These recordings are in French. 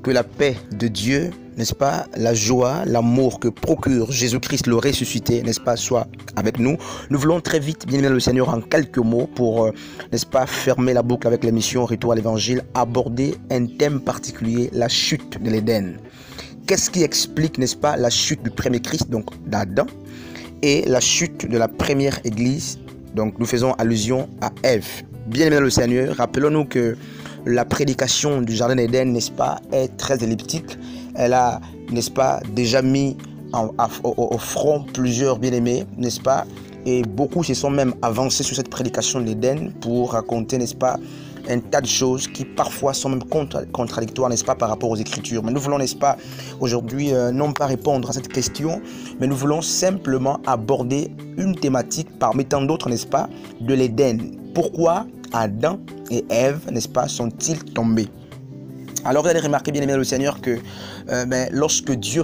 Que la paix de Dieu, n'est-ce pas, la joie, l'amour que procure Jésus-Christ le ressuscité, n'est-ce pas, soit avec nous. Nous voulons très vite, bien aimé le Seigneur, en quelques mots, pour, n'est-ce pas, fermer la boucle avec l'émission Retour à l'Évangile, aborder un thème particulier, la chute de l'Éden. Qu'est-ce qui explique, n'est-ce pas, la chute du premier Christ, donc d'Adam, et la chute de la première Église, donc nous faisons allusion à Ève. Bien aimé le Seigneur, rappelons-nous que la prédication du Jardin d'Éden, n'est-ce pas, est très elliptique. Elle a, n'est-ce pas, déjà mis au front plusieurs bien-aimés, n'est-ce pas, et beaucoup se sont même avancés sur cette prédication de l'Éden pour raconter, n'est-ce pas, un tas de choses qui parfois sont même contradictoires, n'est-ce pas, par rapport aux Écritures. Mais nous voulons, n'est-ce pas, aujourd'hui, non pas répondre à cette question, mais nous voulons simplement aborder une thématique parmi tant d'autres, n'est-ce pas, de l'Éden. Pourquoi Adam et Ève, n'est-ce pas, sont-ils tombés? Alors vous allez remarquer, bien aimé le Seigneur, que lorsque Dieu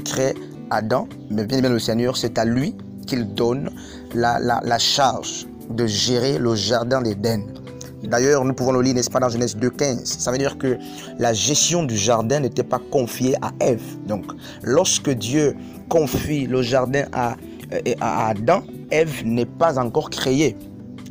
crée Adam, mais bien aimé le Seigneur, c'est à lui qu'il donne la charge de gérer le Jardin d'Éden. D'ailleurs, nous pouvons le lire, n'est-ce pas, dans Genèse 2,15. Ça veut dire que la gestion du jardin n'était pas confiée à Ève. Donc, lorsque Dieu confie le jardin à Adam, Ève n'est pas encore créée.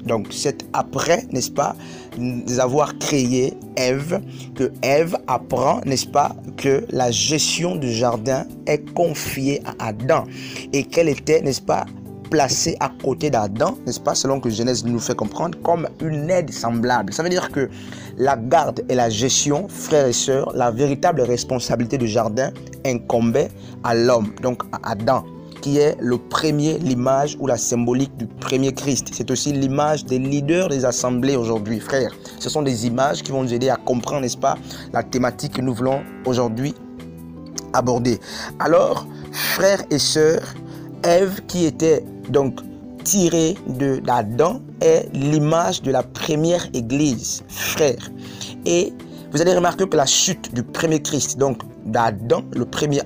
Donc, c'est après, n'est-ce pas, d'avoir créé Ève, que Ève apprend, n'est-ce pas, que la gestion du jardin est confiée à Adam et qu'elle était, n'est-ce pas, placée à côté d'Adam, n'est-ce pas, selon que Genèse nous fait comprendre, comme une aide semblable. Ça veut dire que la garde et la gestion, frères et sœurs, la véritable responsabilité du jardin incombait à l'homme, donc à Adam, qui est le premier, l'image ou la symbolique du premier Christ. C'est aussi l'image des leaders des assemblées aujourd'hui, frères. Ce sont des images qui vont nous aider à comprendre, n'est-ce pas, la thématique que nous voulons aujourd'hui aborder. Alors, frères et sœurs, Ève, qui était donc tirée d'Adam, est l'image de la première Église, frères. Et vous allez remarquer que la chute du premier Christ, donc d'Adam, le premier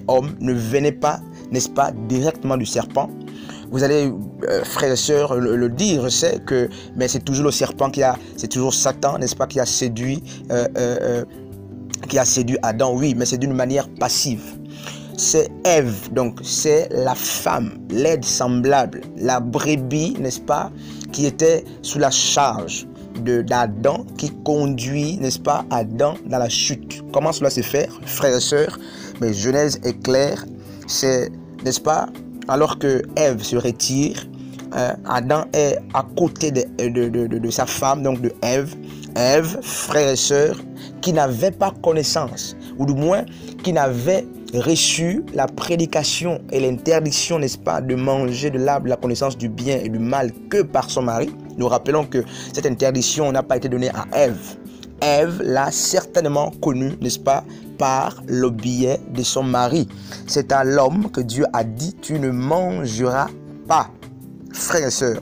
homme, ne venait pas, n'est-ce pas, directement du serpent. Vous allez, frères et sœurs, le dire, je sais que mais c'est toujours le serpent c'est toujours Satan, n'est-ce pas, qui a séduit Adam, oui, mais c'est d'une manière passive. C'est Ève, donc c'est la femme, l'aide semblable, la brebis, n'est-ce pas, qui était sous la charge d'Adam, qui conduit, n'est-ce pas, Adam dans la chute. Comment cela se fait, frères et sœurs? Mais Genèse est claire, c'est, n'est-ce pas, alors que Ève se retire, Adam est à côté de sa femme, donc de Ève. Ève, frères et sœurs, qui n'avait pas connaissance, ou du moins qui n'avait reçu la prédication et l'interdiction, n'est-ce pas, de manger de l'arbre de la connaissance du bien et du mal que par son mari. Nous rappelons que cette interdiction n'a pas été donnée à Ève. Ève l'a certainement connue, n'est-ce pas, par le biais de son mari. C'est à l'homme que Dieu a dit, tu ne mangeras pas, frères et sœurs.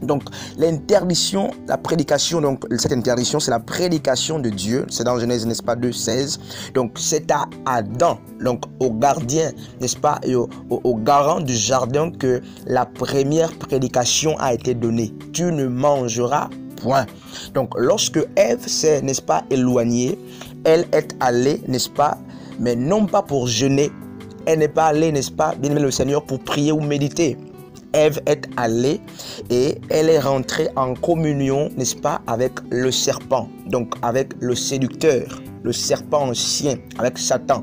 Donc, l'interdiction, la prédication, donc cette interdiction, c'est la prédication de Dieu. C'est dans Genèse, n'est-ce pas, 2,16. Donc, c'est à Adam, donc au gardien, n'est-ce pas, et au garant du jardin que la première prédication a été donnée. Tu ne mangeras point. Donc, lorsque Ève s'est, n'est-ce pas, éloignée, elle est allée, n'est-ce pas, mais non pas pour jeûner. Elle n'est pas allée, n'est-ce pas, bien aimé le Seigneur, pour prier ou méditer. Ève est allée et elle est rentrée en communion, n'est-ce pas, avec le serpent, donc avec le séducteur, le serpent ancien, avec Satan.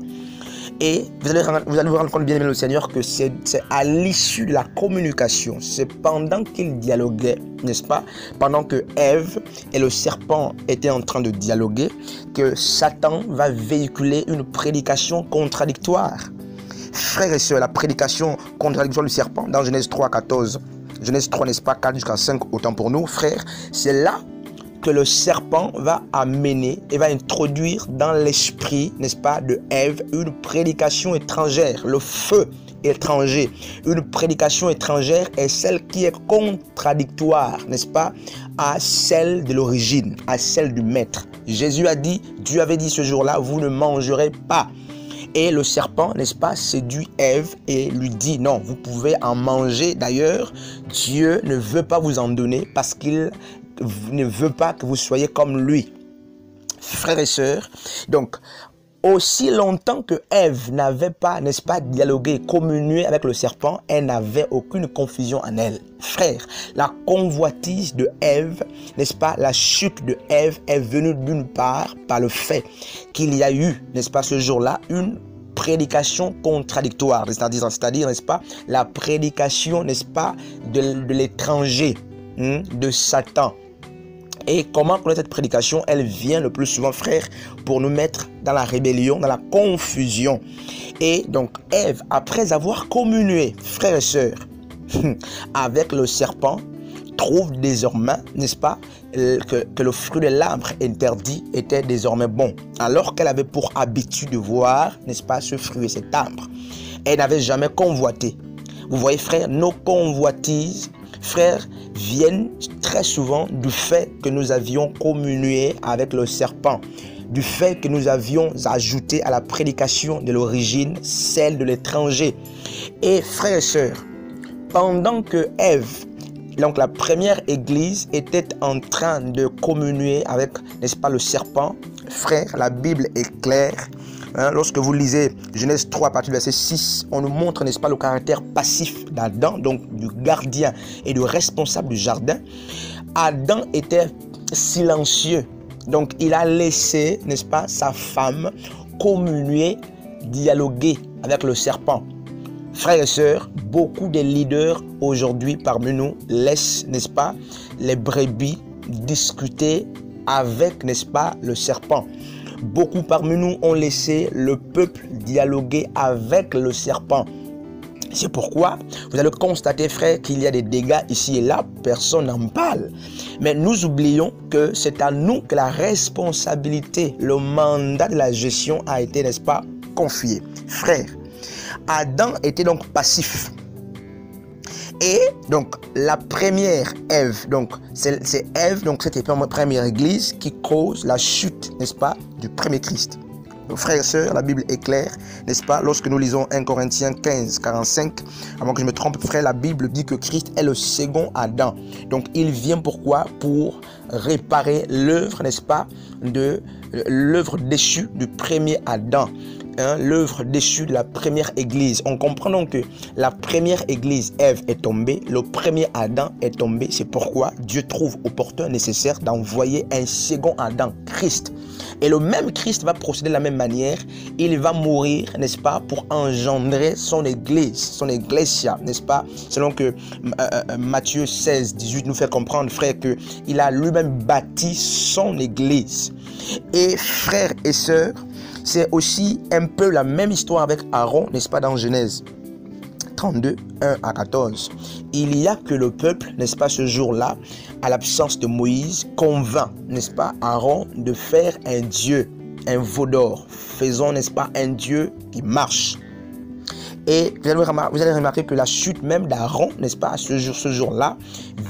Et vous allez vous rendre compte, bien aimé le Seigneur, que c'est à l'issue de la communication, c'est pendant qu'ils dialoguaient, n'est-ce pas, pendant que Ève et le serpent étaient en train de dialoguer, que Satan va véhiculer une prédication contradictoire. Frères et sœurs, la prédication contradictoire du serpent dans Genèse 3, 14, Genèse 3, n'est-ce pas, 4 jusqu'à 5, autant pour nous, frères, c'est là que le serpent va amener et va introduire dans l'esprit, n'est-ce pas, de Ève, une prédication étrangère, le feu étranger. Une prédication étrangère est celle qui est contradictoire, n'est-ce pas, à celle de l'origine, à celle du maître. Jésus a dit, Dieu avait dit ce jour-là, vous ne mangerez pas. Et le serpent, n'est-ce pas, séduit Ève et lui dit non, vous pouvez en manger. D'ailleurs, Dieu ne veut pas vous en donner parce qu'il ne veut pas que vous soyez comme lui. frères et sœurs, donc, aussi longtemps que Ève n'avait pas, n'est-ce pas, dialogué, communié avec le serpent, elle n'avait aucune confusion en elle. Frère, la convoitise de Ève, n'est-ce pas, la chute de Ève est venue d'une part par le fait qu'il y a eu, n'est-ce pas, ce jour-là, une prédication contradictoire, c'est-à-dire, n'est-ce pas, la prédication, n'est-ce pas, de l'étranger, de Satan. Et comment connaître cette prédication? Elle vient le plus souvent, frère, pour nous mettre dans la rébellion, dans la confusion. Et donc, Ève, après avoir communié, frères et sœurs, avec le serpent, trouve désormais, n'est-ce pas, que le fruit de l'arbre interdit était désormais bon. Alors qu'elle avait pour habitude de voir, n'est-ce pas, ce fruit et cet arbre. Elle n'avait jamais convoité. Vous voyez, frère, nos convoitises, frères, viennent très souvent du fait que nous avions communié avec le serpent, du fait que nous avions ajouté à la prédication de l'origine celle de l'étranger. Et frères et sœurs, pendant que Ève, donc la première église, était en train de communier avec, n'est-ce pas, le serpent, frère, la Bible est claire. Lorsque vous lisez Genèse 3 à partir du verset 6, on nous montre, n'est-ce pas, le caractère passif d'Adam, donc du gardien et du responsable du jardin. Adam était silencieux, donc il a laissé, n'est-ce pas, sa femme communier, dialoguer avec le serpent. Frères et sœurs, beaucoup de leaders aujourd'hui parmi nous laissent, n'est-ce pas, les brebis discuter avec, n'est-ce pas, le serpent. Beaucoup parmi nous ont laissé le peuple dialoguer avec le serpent. C'est pourquoi vous allez constater, frère, qu'il y a des dégâts ici et là, personne n'en parle. Mais nous oublions que c'est à nous que la responsabilité, le mandat de la gestion a été, n'est-ce pas, confié. Frère, Adam était donc passif. Et donc la première Ève, donc c'est Ève, donc c'était la première église qui cause la chute, n'est-ce pas, du premier Christ. Donc, frères et sœurs, la Bible est claire, n'est-ce pas? Lorsque nous lisons 1 Corinthiens 15, 45, avant que je me trompe, frère, la Bible dit que Christ est le second Adam. Donc il vient pourquoi? Pour réparer l'œuvre, n'est-ce pas, de l'œuvre déchue du premier Adam. L'œuvre déchue de la première église. On comprend donc que la première église, Ève, est tombée, le premier Adam est tombé. C'est pourquoi Dieu trouve opportun, nécessaire d'envoyer un second Adam, Christ. Et le même Christ va procéder de la même manière. Il va mourir, n'est-ce pas, pour engendrer son église, son ecclésia, n'est-ce pas? Selon que Matthieu 16, 18 nous fait comprendre, frère, qu'il a lui-même bâti son église. Et frères et sœurs, c'est aussi un peu la même histoire avec Aaron, n'est-ce pas, dans Genèse 32, 1 à 14. Il y a que le peuple, n'est-ce pas, ce jour-là, à l'absence de Moïse, convainc, n'est-ce pas, Aaron de faire un dieu, un veau d'or. Faisons, n'est-ce pas, un dieu qui marche. Et vous allez remarquer que la chute même d'Aaron, n'est-ce pas, ce jour-là,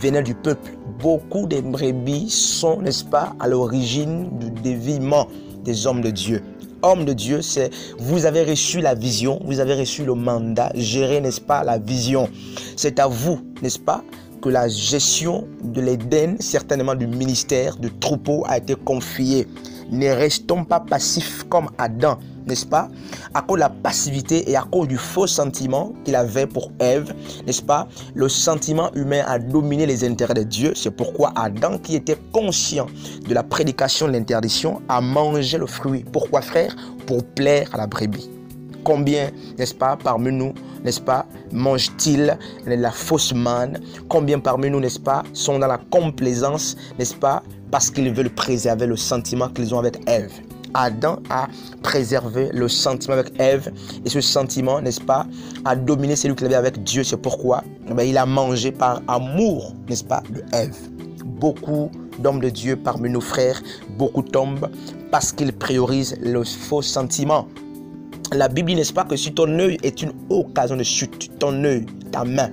venait du peuple. Beaucoup de brebis sont, n'est-ce pas, à l'origine du déviement des hommes de Dieu. Homme de Dieu, c'est vous avez reçu la vision, vous avez reçu le mandat, gérer, n'est-ce pas, la vision. C'est à vous, n'est-ce pas, que la gestion de l'Éden, certainement du ministère, du troupeau, a été confiée. Ne restons pas passifs comme Adam, n'est-ce pas? À cause de la passivité et à cause du faux sentiment qu'il avait pour Ève, n'est-ce pas? Le sentiment humain a dominé les intérêts de Dieu. C'est pourquoi Adam, qui était conscient de la prédication de l'interdiction, a mangé le fruit. Pourquoi, frère? Pour plaire à la brebis. Combien, n'est-ce pas, parmi nous, n'est-ce pas, mangent-ils la fausse manne? Combien parmi nous, n'est-ce pas, sont dans la complaisance, n'est-ce pas, parce qu'ils veulent préserver le sentiment qu'ils ont avec Ève? Adam a préservé le sentiment avec Ève et ce sentiment, n'est-ce pas, a dominé celui qu'il avait avec Dieu. C'est pourquoi il a mangé par amour, n'est-ce pas, de Ève. Beaucoup d'hommes de Dieu parmi nos frères, beaucoup tombent parce qu'ils priorisent le faux sentiment. La Bible dit, n'est-ce pas, que si ton œil est une occasion de chute, ton œil, ta main,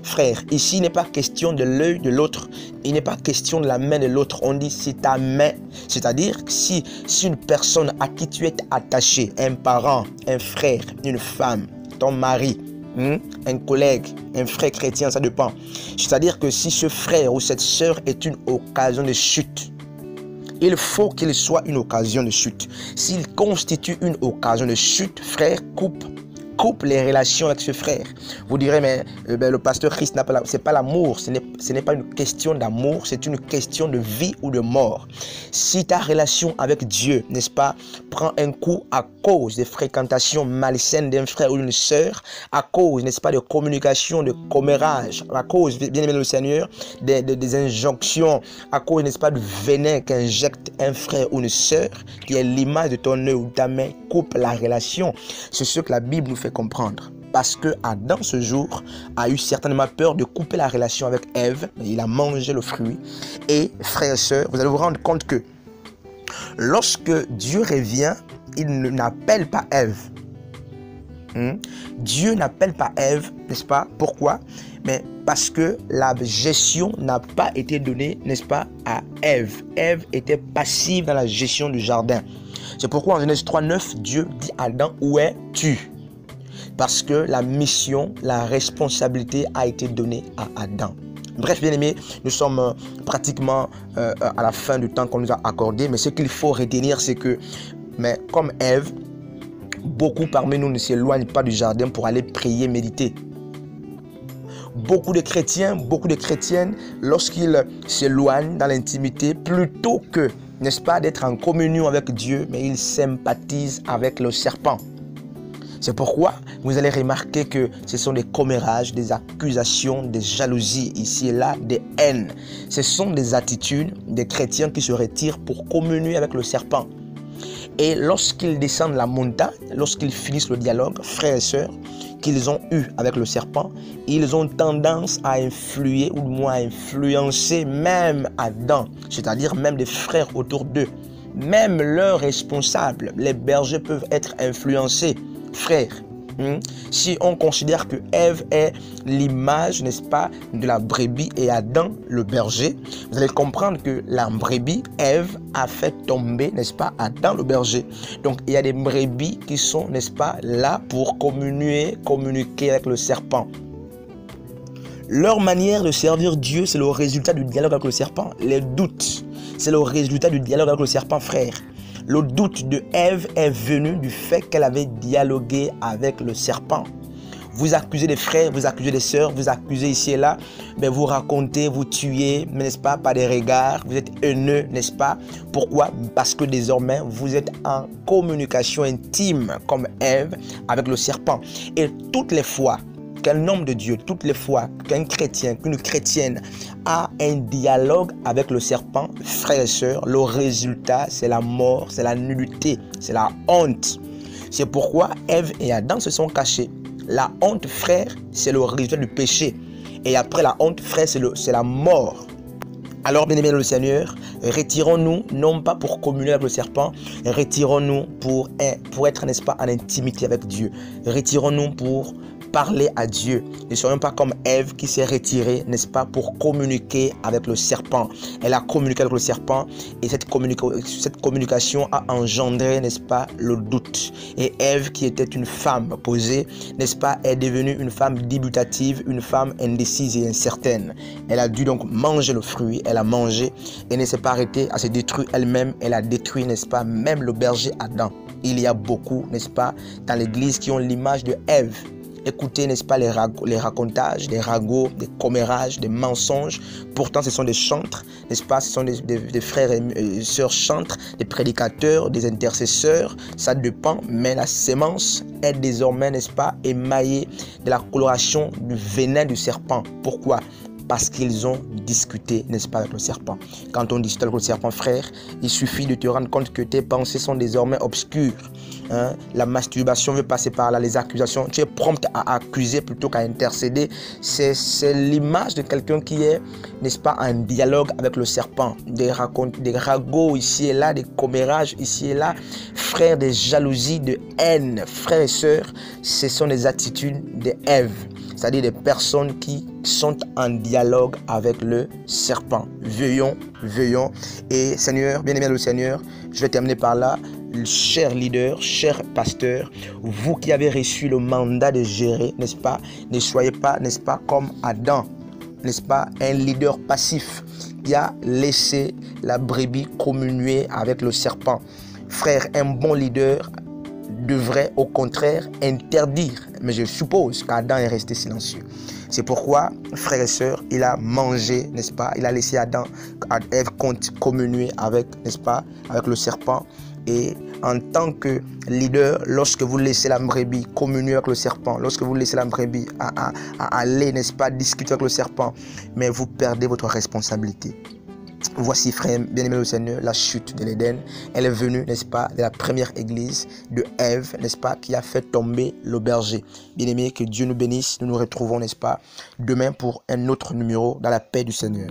frère, ici il n'est pas question de l'œil de l'autre, il n'est pas question de la main de l'autre, on dit c'est ta main, c'est-à-dire si une personne à qui tu es attaché, un parent, un frère, une femme, ton mari, un collègue, un frère chrétien, ça dépend. C'est-à-dire que si ce frère ou cette sœur est une occasion de chute, il faut qu'il soit une occasion de chute. S'il constitue une occasion de chute, frère, coupe les relations avec ce frère. Vous direz, mais le pasteur Christ n'a pas c'est pas l'amour, ce n'est pas une question d'amour, c'est une question de vie ou de mort. Si ta relation avec Dieu, n'est-ce pas, prend un coup à cause des fréquentations malsaines d'un frère ou d'une sœur, à cause, n'est-ce pas, de communication, de commérage, à cause, bien aimé le Seigneur, des injonctions, à cause, n'est-ce pas, du venin qu'injecte un frère ou une sœur, qui est l'image de ton œil ou de ta main, coupe la relation. C'est ce que la Bible nous fait comprendre. Parce que Adam, ce jour, a eu certainement peur de couper la relation avec Ève. Il a mangé le fruit. Et, frères et sœurs, vous allez vous rendre compte que lorsque Dieu revient, il n'appelle pas Ève. Dieu n'appelle pas Ève, n'est-ce pas? Pourquoi? Mais parce que la gestion n'a pas été donnée, n'est-ce pas, à Ève. Ève était passive dans la gestion du jardin. C'est pourquoi en Genèse 3:9, Dieu dit à Adam, où es-tu? Parce que la mission, la responsabilité a été donnée à Adam. Bref, bien aimés, nous sommes pratiquement à la fin du temps qu'on nous a accordé. Mais ce qu'il faut retenir, c'est que, mais comme Ève, beaucoup parmi nous ne s'éloignent pas du jardin pour aller prier, méditer. Beaucoup de chrétiens, beaucoup de chrétiennes, lorsqu'ils s'éloignent dans l'intimité, plutôt que, n'est-ce pas, d'être en communion avec Dieu, mais ils sympathisent avec le serpent. C'est pourquoi vous allez remarquer que ce sont des commérages, des accusations, des jalousies ici et là, des haines. Ce sont des attitudes des chrétiens qui se retirent pour communier avec le serpent. Et lorsqu'ils descendent la montagne, lorsqu'ils finissent le dialogue, frères et sœurs, qu'ils ont eu avec le serpent, ils ont tendance à influer ou moins à influencer même Adam, c'est-à-dire même des frères autour d'eux. Même leurs responsables, les bergers, peuvent être influencés. Frères, si on considère que Ève est l'image, n'est-ce pas, de la brebis et Adam, le berger, vous allez comprendre que la brebis, Ève, a fait tomber, n'est-ce pas, Adam, le berger. Donc, il y a des brebis qui sont, n'est-ce pas, là pour communiquer avec le serpent. Leur manière de servir Dieu, c'est le résultat du dialogue avec le serpent. Les doutes, c'est le résultat du dialogue avec le serpent, frère. Le doute de Ève est venu du fait qu'elle avait dialogué avec le serpent. Vous accusez des frères, vous accusez des sœurs, vous accusez ici et là, mais vous racontez, vous tuez, n'est-ce pas, par des regards, vous êtes haineux, n'est-ce pas? Pourquoi? Parce que désormais, vous êtes en communication intime, comme Ève, avec le serpent. Et toutes les fois qu'un homme de Dieu, toutes les fois qu'un chrétien, qu'une chrétienne a un dialogue avec le serpent, frères et sœurs, le résultat, c'est la mort, c'est la nullité, c'est la honte. C'est pourquoi Ève et Adam se sont cachés. La honte, frère, c'est le résultat du péché. Et après la honte, frère, c'est la mort. Alors, bien aimé le Seigneur, retirons-nous, non pas pour communier avec le serpent, retirons-nous pour être, n'est-ce pas, en intimité avec Dieu. Retirons-nous pour parler à Dieu. Ne soyons pas comme Ève qui s'est retirée, n'est-ce pas, pour communiquer avec le serpent. Elle a communiqué avec le serpent et cette communication a engendré, n'est-ce pas, le doute. Et Ève, qui était une femme posée, n'est-ce pas, est devenue une femme dubitative, une femme indécise et incertaine. Elle a dû donc manger le fruit, elle a mangé et ne s'est pas arrêtée à se détruire elle-même. Elle a détruit, n'est-ce pas, même le berger Adam. Il y a beaucoup, n'est-ce pas, dans l'église qui ont l'image de Ève. Écoutez, n'est-ce pas, les racontages, des ragots, des commérages, des mensonges. Pourtant, ce sont des chantres, n'est-ce pas? Ce sont des frères et sœurs chantres, des prédicateurs, des intercesseurs. Ça dépend, mais la sémence est désormais, n'est-ce pas, émaillée de la coloration du venin du serpent. Pourquoi? Parce qu'ils ont discuté, n'est-ce pas, avec le serpent. Quand on discute avec le serpent, frère, il suffit de te rendre compte que tes pensées sont désormais obscures. La masturbation veut passer par là, les accusations. Tu es prompt à accuser plutôt qu'à intercéder. C'est l'image de quelqu'un qui est, n'est-ce pas, en dialogue avec le serpent. Des ragots ici et là, des commérages ici et là. Frères, des jalousies, de haine. Frères et sœurs, ce sont des attitudes de Ève. C'est-à-dire des personnes qui sont en dialogue avec le serpent. Veillons. Et Seigneur, bien-aimé le Seigneur, je vais terminer par là. Chers leaders, chers pasteurs, vous qui avez reçu le mandat de gérer, n'est-ce pas, ne soyez pas, n'est-ce pas, comme Adam, n'est-ce pas, un leader passif qui a laissé la brebis communier avec le serpent. Frère, un bon leader devrait au contraire interdire. Mais je suppose qu'Adam est resté silencieux. C'est pourquoi, frères et sœurs, il a mangé, n'est-ce pas? Il a laissé Ève communier avec, n'est-ce pas, avec le serpent. Et en tant que leader, lorsque vous laissez la brebis communier avec le serpent, lorsque vous laissez la brebis aller, n'est-ce pas, discuter avec le serpent, mais vous perdez votre responsabilité. Voici, frère bien-aimé au Seigneur, la chute de l'Éden. Elle est venue, n'est-ce pas, de la première église de Ève, n'est-ce pas, qui a fait tomber le berger. Bien-aimé, que Dieu nous bénisse. Nous nous retrouvons, n'est-ce pas, demain pour un autre numéro dans la paix du Seigneur.